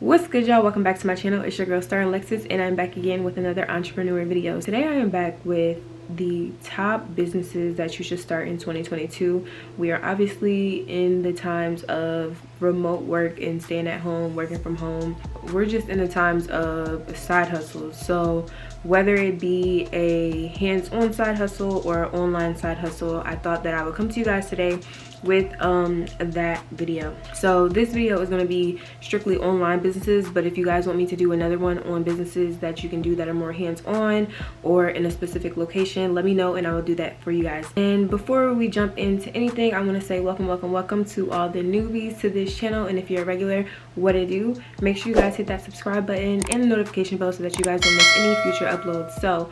What's good, y'all? Welcome back to my channel. It's your girl Star Lexis, and I'm back again with another entrepreneur video. Today I am back with the top businesses that you should start in 2022. We are obviously in the times of remote work and staying at home, working from home. We're just in the times of side hustles. So whether it be a hands-on side hustle or online side hustle, I thought that I would come to you guys today with that video. So this video is going to be strictly online businesses, but if you guys want me to do another one on businesses that you can do that are more hands-on or in a specific location, let me know and I will do that for you guys. And before we jump into anything, I want to say welcome to all the newbies to this channel. And if you're a regular, what I do, make sure you guys hit that subscribe button and the notification bell so that you guys don't miss any future uploads. So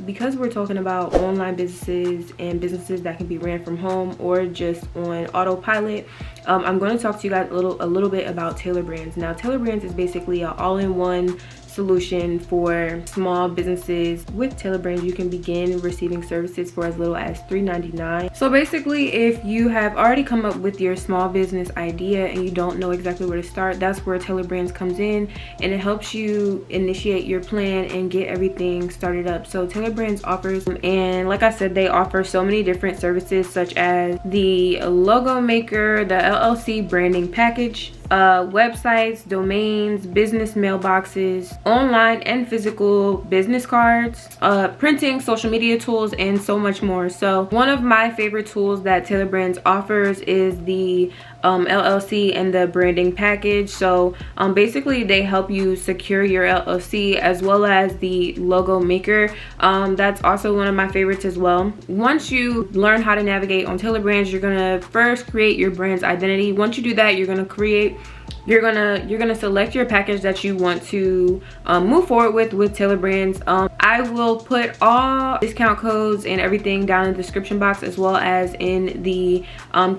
because we're talking about online businesses and businesses that can be ran from home or just on autopilot, I'm going to talk to you guys a little bit about Tailor Brands. Now, Tailor Brands is basically an all-in-one solution for small businesses. With Tailor Brands, you can begin receiving services for as little as $3.99. So basically, if you have already come up with your small business idea and you don't know exactly where to start, that's where Tailor Brands comes in, and it helps you initiate your plan and get everything started up. So Tailor Brands offers, and like I said, they offer so many different services such as the logo maker, the LLC branding package, websites, domains, business mailboxes, online and physical business cards, printing, social media tools, and so much more. So one of my favorite tools that Tailor Brands offers is the LLC and the branding package. So basically they help you secure your LLC as well as the logo maker. That's also one of my favorites as well. Once you learn how to navigate on Tailor Brands, you're gonna first create your brand's identity. Once you do that, you're gonna select your package that you want to move forward with Tailor Brands. I will put all discount codes and everything down in the description box as well as in the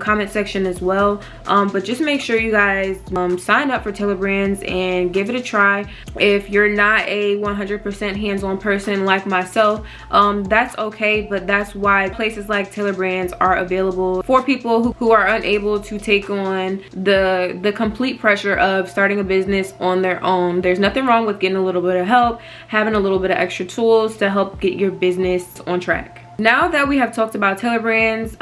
comment section as well. But just make sure you guys sign up for Tailor Brands and give it a try. If you're not a 100% hands-on person like myself, that's okay, but that's why places like Tailor Brands are available for people who are unable to take on the complete pressure of starting a business on their own. There's nothing wrong with getting a little bit of help, having a little bit of extra tools to help get your business on track. Now that we have talked about Tailor Brands,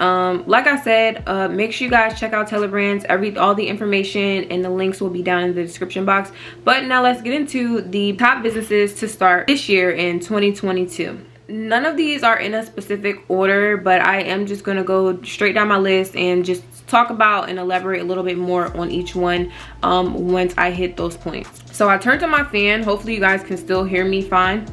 like I said, make sure you guys check out Tailor Brands. All the information and the links will be down in the description box. But now let's get into the top businesses to start this year in 2022. None of these are in a specific order, but I am just going to go straight down my list and just talk about and elaborate a little bit more on each one once I hit those points. So I turned on my fan. Hopefully you guys can still hear me fine.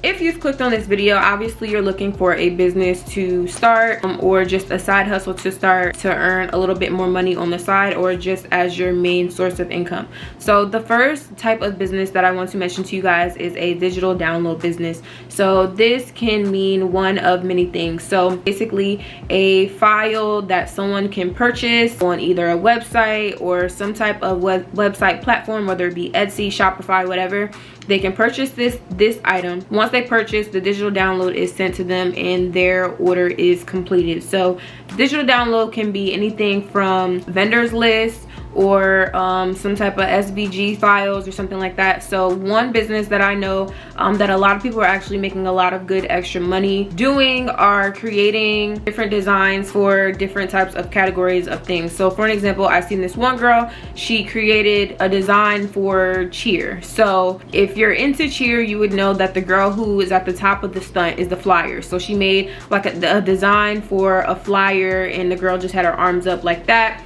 If you've clicked on this video, obviously you're looking for a business to start or just a side hustle to start to earn a little bit more money on the side or just as your main source of income. So the first type of business that I want to mention to you guys is a digital download business. So this can mean one of many things. So basically a file that someone can purchase on either a website or some type of website platform, whether it be Etsy, Shopify, whatever. They can purchase this item. Once they purchase, the digital download is sent to them and their order is completed. So digital download can be anything from vendors list or some type of SVG files or something like that. So one business that I know that a lot of people are actually making a lot of good extra money doing are creating different designs for different types of categories of things. So for an example, I've seen this one girl, she created a design for cheer. So if you're into cheer, you would know that the girl who is at the top of the stunt is the flyer. So she made like a design for a flyer, and the girl just had her arms up like that.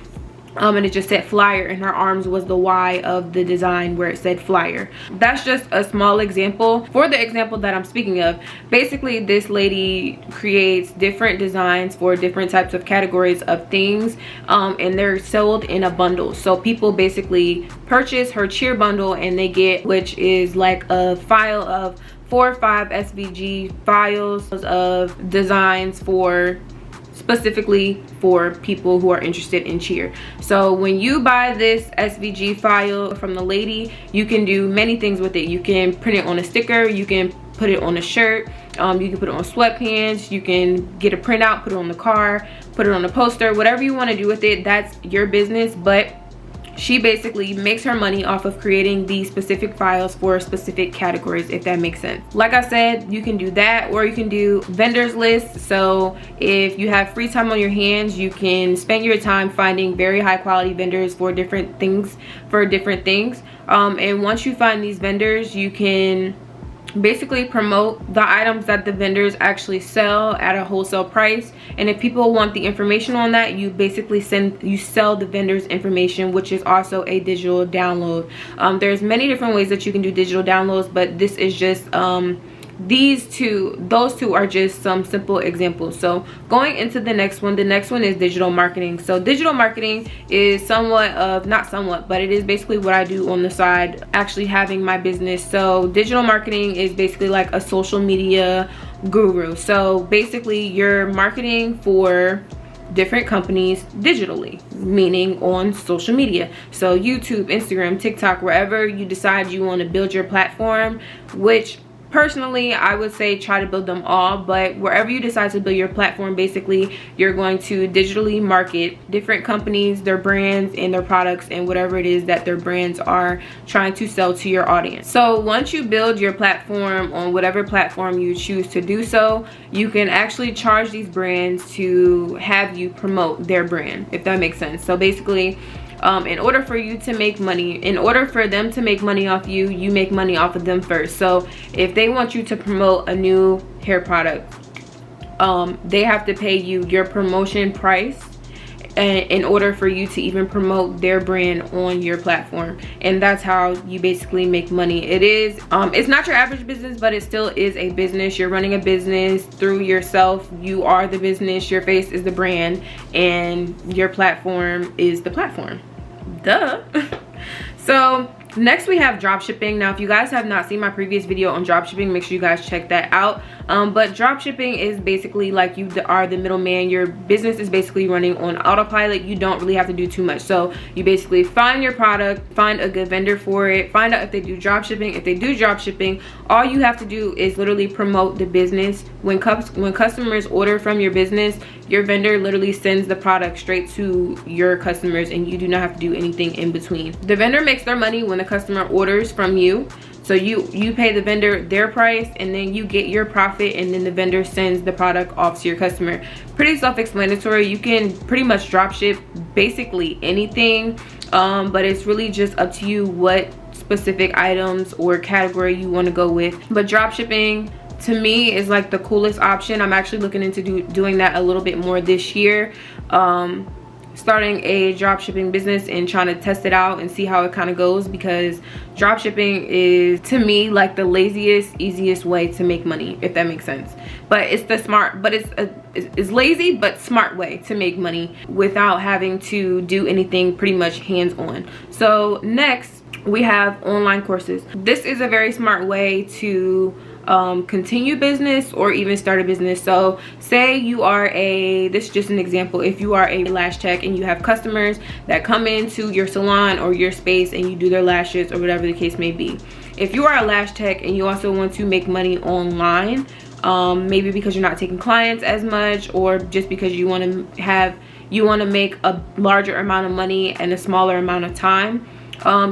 And it just said flyer, and her arms was the Y of the design where it said flyer. That's just a small example. For the example that I'm speaking of, basically this lady creates different designs for different types of categories of things, and they're sold in a bundle. So people basically purchase her cheer bundle and they get, which is like a file of 4 or 5 SVG files of designs for specifically for people who are interested in cheer. So when you buy this SVG file from the lady, you can do many things with it. You can print it on a sticker, you can put it on a shirt, you can put it on sweatpants, you can get a printout, put it on the car, put it on a poster, whatever you want to do with it, that's your business. But she basically makes her money off of creating these specific files for specific categories, if that makes sense. Like I said, you can do that, or you can do vendors lists. So if you have free time on your hands, you can spend your time finding very high quality vendors for different things, and once you find these vendors, you can basically promote the items that the vendors actually sell at a wholesale price. And if people want the information on that, you basically sell the vendors information, which is also a digital download. There's many different ways that you can do digital downloads, but this is just those two are just some simple examples. So going into the next one is digital marketing. So digital marketing is but it is basically what I do on the side, actually having my business. So digital marketing is basically like a social media guru. So basically you're marketing for different companies digitally, meaning on social media. So YouTube, Instagram, TikTok, wherever you decide you want to build your platform, which personally I would say try to build them all, but wherever you decide to build your platform, basically you're going to digitally market different companies, their brands and their products, and whatever it is that their brands are trying to sell to your audience. So once you build your platform on whatever platform you choose to do so, you can actually charge these brands to have you promote their brand, if that makes sense. So basically, in order for you to make money, in order for them to make money off you, you make money off of them first. So if they want you to promote a new hair product, they have to pay you your promotion price in order for you to even promote their brand on your platform. And that's how you basically make money. It's not your average business, but it still is a business. You're running a business through yourself. You are the business, your face is the brand, and your platform is the platform. Duh. So next we have dropshipping. Now if you guys have not seen my previous video on dropshipping, make sure you guys check that out. But dropshipping is basically like you are the middleman. Your business is basically running on autopilot. You don't really have to do too much. So you basically find your product, find a good vendor for it, find out if they do dropshipping. If they do dropshipping, all you have to do is literally promote the business. When customers order from your business, your vendor literally sends the product straight to your customers, and you do not have to do anything in between. The vendor makes their money when the customer orders from you. So you pay the vendor their price, and then you get your profit, and then the vendor sends the product off to your customer. Pretty self-explanatory. You can pretty much drop ship basically anything, but it's really just up to you what specific items or category you want to go with. But drop shipping to me is like the coolest option. I'm actually looking into doing that a little bit more this year. Starting a dropshipping business and trying to test it out and see how it kind of goes, because dropshipping is to me like the laziest, easiest way to make money, if that makes sense. But it's it's lazy but smart way to make money without having to do anything pretty much hands-on. So next we have online courses. This is a very smart way to continue business or even start a business. So say you are this is just an example, if you are a lash tech and you have customers that come into your salon or your space and you do their lashes or whatever the case may be. If you are a lash tech and you also want to make money online, maybe because you're not taking clients as much, or just because you want to make a larger amount of money in a smaller amount of time,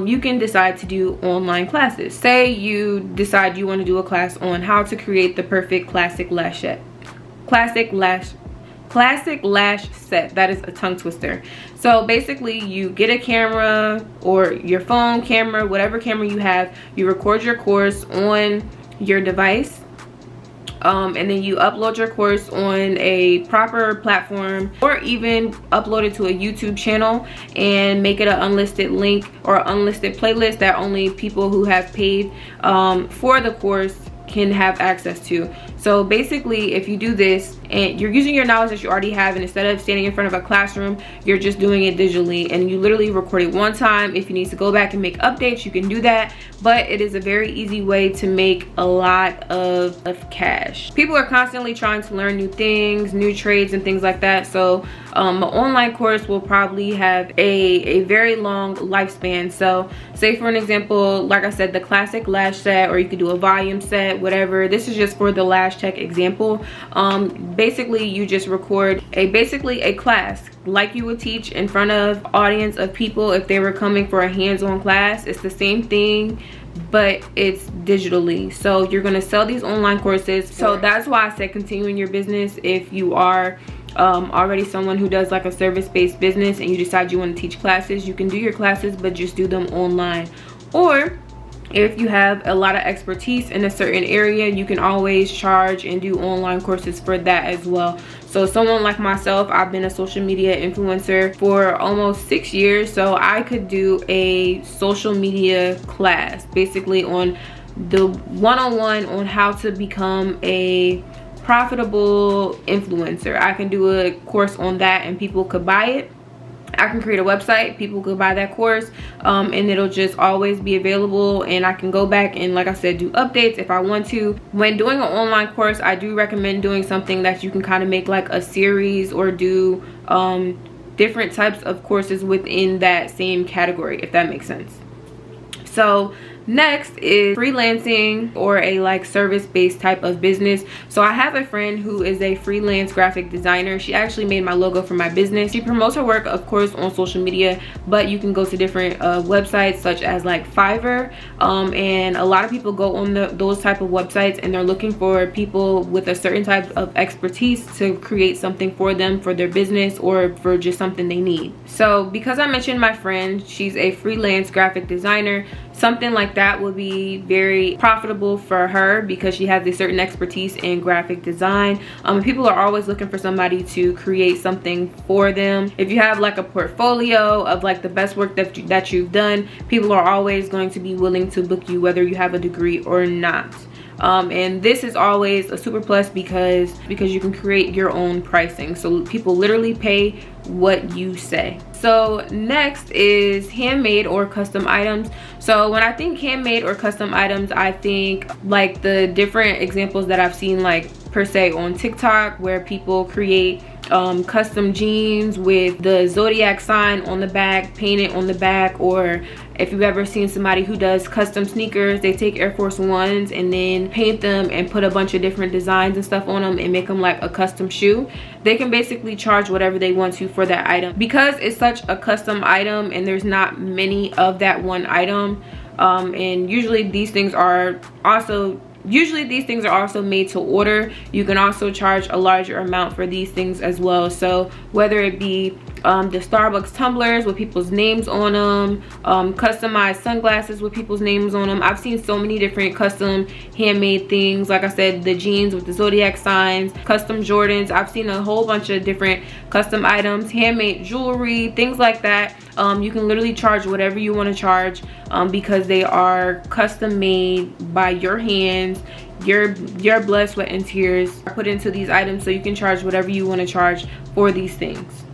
you can decide to do online classes. Say you decide you want to do a class on how to create the perfect classic lash set. That is a tongue twister. So basically you get a camera or your phone camera, whatever camera you have, you record your course on your device, and then you upload your course on a proper platform, or even upload it to a YouTube channel and make it an unlisted link or unlisted playlist that only people who have paid for the course can have access to. So basically, if you do this and you're using your knowledge that you already have, and instead of standing in front of a classroom, you're just doing it digitally, and you literally record it one time. If you need to go back and make updates, you can do that. But it is a very easy way to make a lot of cash. People are constantly trying to learn new things, new trades and things like that. So an online course will probably have a very long lifespan. So say for an example, like I said, the classic lash set, or you could do a volume set, whatever. This is just for the lash tech example. basically you just record basically a class like you would teach in front of audience of people if they were coming for a hands-on class. It's the same thing, but it's digitally. So you're going to sell these online courses. So that's why I said continuing your business. If you are already someone who does like a service-based business and you decide you want to teach classes, you can do your classes but just do them online. Or if you have a lot of expertise in a certain area, you can always charge and do online courses for that as well. So someone like myself, I've been a social media influencer for almost 6 years, so I could do a social media class basically on the one-on-one on how to become a profitable influencer. I can do a course on that and people could buy it. I can create a website, people could buy that course, and it'll just always be available, and I can go back and, like I said, do updates if I want to. When doing an online course, I do recommend doing something that you can kind of make like a series or do different types of courses within that same category, if that makes sense. So next is freelancing or a like service-based type of business. So I have a friend who is a freelance graphic designer. She actually made my logo for my business. She promotes her work, of course, on social media, but you can go to different websites such as like Fiverr, and a lot of people go on those type of websites and they're looking for people with a certain type of expertise to create something for them, for their business, or for just something they need. So because I mentioned my friend, she's a freelance graphic designer, something like that would be very profitable for her because she has a certain expertise in graphic design. People are always looking for somebody to create something for them. If you have like a portfolio of like the best work that you've done, people are always going to be willing to book you whether you have a degree or not. And this is always a super plus because you can create your own pricing. So people literally pay what you say. So next is handmade or custom items. So when I think handmade or custom items, I think like the different examples that I've seen like per se on TikTok where people create custom jeans with the zodiac sign on the back, painted on the back. Or if you've ever seen somebody who does custom sneakers, they take Air Force Ones and then paint them and put a bunch of different designs and stuff on them and make them like a custom shoe. They can basically charge whatever they want to for that item. Because it's such a custom item and there's not many of that one item, and usually these things are also made to order. You can also charge a larger amount for these things as well. So whether it be the Starbucks tumblers with people's names on them, customized sunglasses with people's names on them. I've seen so many different custom handmade things. Like I said, the jeans with the zodiac signs, custom Jordans. I've seen a whole bunch of different custom items, handmade jewelry, things like that. You can literally charge whatever you want to charge because they are custom made by your hands. Your blood, sweat, and tears are put into these items, so you can charge whatever you want to charge for these things.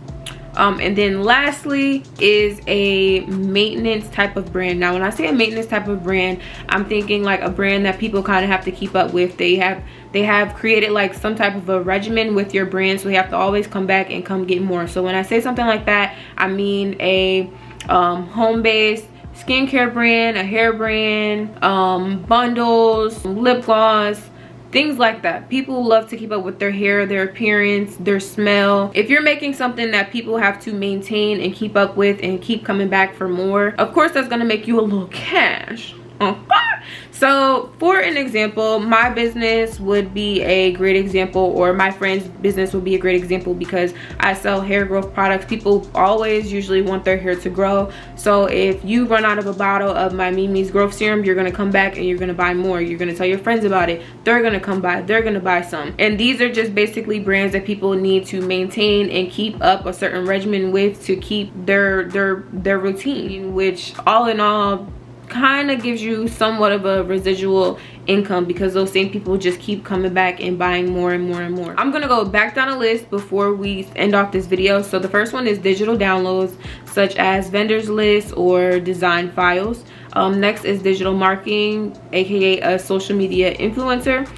And then lastly is a maintenance type of brand. Now when I say a maintenance type of brand, I'm thinking like a brand that people kind of have to keep up with. They have created like some type of a regimen with your brand, so they have to always come back and come get more. So when I say something like that, I mean a home-based skincare brand, a hair brand, bundles, lip gloss, things like that. People love to keep up with their hair, their appearance, their smell. If you're making something that people have to maintain and keep up with and keep coming back for more, of course that's gonna make you a little cash. So for an example, my business would be a great example, or my friend's business would be a great example because I sell hair growth products. People always usually want their hair to grow. So if you run out of a bottle of my Mimi's growth serum, you're gonna come back and you're gonna buy more. You're gonna tell your friends about it. They're gonna come by, they're gonna buy some. And these are just basically brands that people need to maintain and keep up a certain regimen with to keep their routine, which all in all kind of gives you somewhat of a residual income because those same people just keep coming back and buying more and more and more. I'm gonna go back down a list before we end off this video. So the first one is digital downloads such as vendors lists or design files. Next is digital marketing, aka a social media influencer.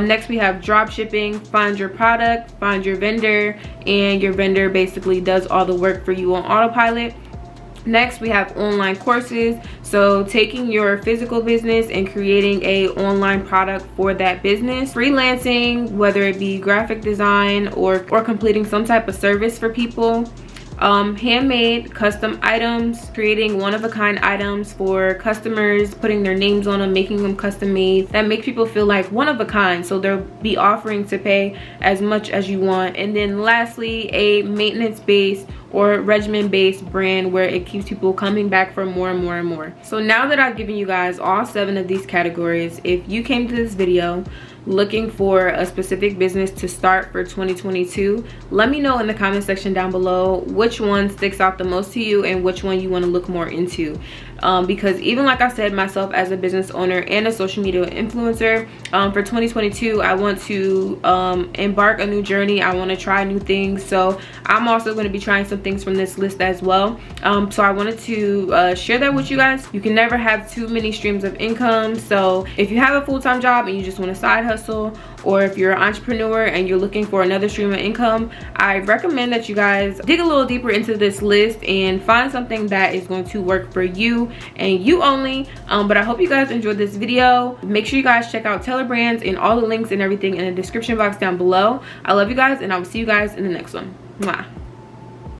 Next we have drop shipping, find your product, find your vendor, and your vendor basically does all the work for you on autopilot. Next, we have online courses. So taking your physical business and creating a online product for that business. Freelancing, whether it be graphic design or completing some type of service for people. Handmade custom items, creating one-of-a-kind items for customers, putting their names on them, making them custom made. That makes people feel like one of a kind, so they'll be offering to pay as much as you want. And then lastly, a maintenance-based or regimen-based brand where it keeps people coming back for more and more and more. So now that I've given you guys all 7 of these categories, if you came to this video looking for a specific business to start for 2022, let me know in the comment section down below which one sticks out the most to you and which one you want to look more into. Because even like I said, myself as a business owner and a social media influencer, for 2022 I want to embark a new journey. I want to try new things, so I'm also going to be trying some things from this list as well. So I wanted to share that with you guys. You can never have too many streams of income, so if you have a full-time job and you just want a side hustle, or if you're an entrepreneur and you're looking for another stream of income, I recommend that you guys dig a little deeper into this list and find something that is going to work for you and you only. But I hope you guys enjoyed this video. Make sure you guys check out Taylor Brands and all the links and everything in the description box down below. I love you guys, and I will see you guys in the next one. Mwah.